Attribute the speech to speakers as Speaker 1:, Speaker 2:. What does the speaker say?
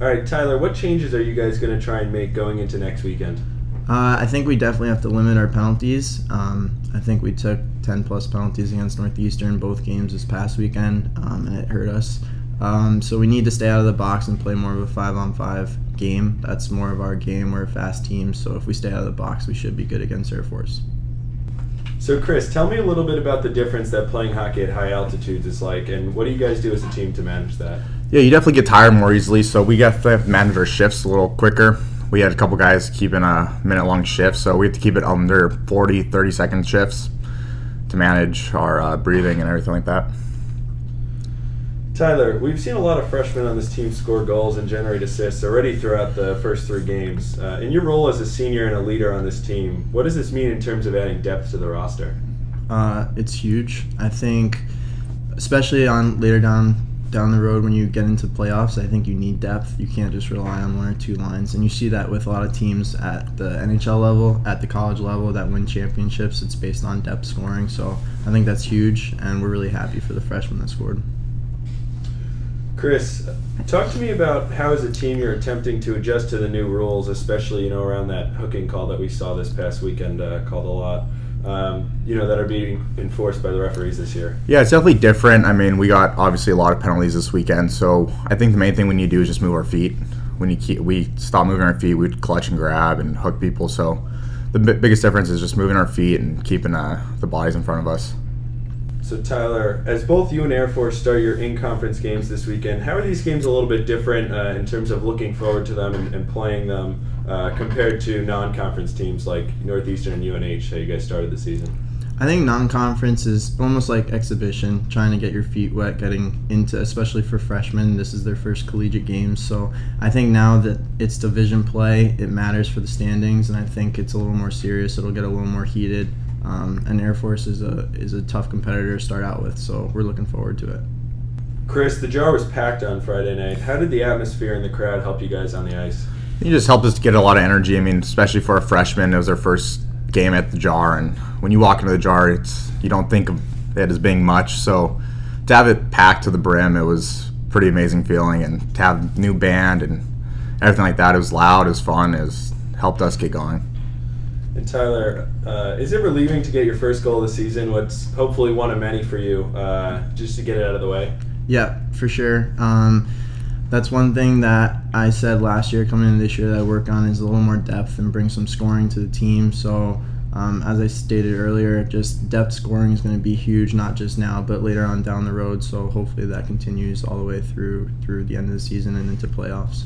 Speaker 1: All right, Tyler, what changes are you guys going to try and make going into next weekend?
Speaker 2: I think we definitely have to limit our penalties. I think we took 10-plus penalties against Northeastern both games this past weekend, and it hurt us. So we need to stay out of the box and play more of a 5-on-5 game. That's more of our game. We're a fast team, so if we stay out of the box, we should be good against Air Force.
Speaker 1: So, Chris, tell me a little bit about the difference that playing hockey at high altitudes is like, and what do you guys do as a team to manage that?
Speaker 3: Yeah, you definitely get tired more easily, so we have to manage our shifts a little quicker. We had a couple guys keeping a minute-long shift, so we have to keep it under 40, 30-second shifts to manage our breathing and everything like that.
Speaker 1: Tyler, we've seen a lot of freshmen on this team score goals and generate assists already throughout the first 3 games. In your role as a senior and a leader on this team, what does this mean in terms of adding depth to the roster?
Speaker 2: It's huge. I think, especially on later down the road when you get into playoffs, I think you need depth. You can't just rely on 1 or 2 lines, and you see that with a lot of teams at the NHL level, at the college level that win championships. It's based on depth scoring, so I think that's huge, and we're really happy for the freshmen that scored.
Speaker 1: Chris, talk to me about how as a team you're attempting to adjust to the new rules, especially around that hooking call that we saw this past weekend called a lot. That are being enforced by the referees this year.
Speaker 3: Yeah, it's definitely different. I mean, we got obviously a lot of penalties this weekend, so I think the main thing we need to do is just move our feet. When we stop moving our feet, we'd clutch and grab and hook people. So the biggest difference is just moving our feet and keeping the bodies in front of us.
Speaker 1: So Tyler, as both you and Air Force start your in-conference games this weekend, how are these games a little bit different in terms of looking forward to them and playing them compared to non-conference teams like Northeastern and UNH, how you guys started the season?
Speaker 2: I think non-conference is almost like exhibition, trying to get your feet wet, getting into, especially for freshmen, this is their first collegiate games. So I think now that it's division play, it matters for the standings, and I think it's a little more serious. It'll get a little more heated. And Air Force is a tough competitor to start out with, so we're looking forward to it.
Speaker 1: Chris, the Jar was packed on Friday night. How did the atmosphere and the crowd help you guys on the ice?
Speaker 3: It just helped us to get a lot of energy. I mean, especially for a freshman, it was our first game at the Jar, and when you walk into the Jar, you don't think of it as being much. So to have it packed to the brim, it was a pretty amazing feeling, and to have new band and everything like that, it was loud, it was fun, it helped us get going.
Speaker 1: And Tyler, is it relieving to get your first goal of the season, what's hopefully one of many for you, just to get it out of the way?
Speaker 2: Yeah, for sure. That's one thing that I said last year coming into this year that I work on is a little more depth and bring some scoring to the team. So as I stated earlier, just depth scoring is going to be huge, not just now, but later on down the road. So hopefully that continues all the way through the end of the season and into playoffs.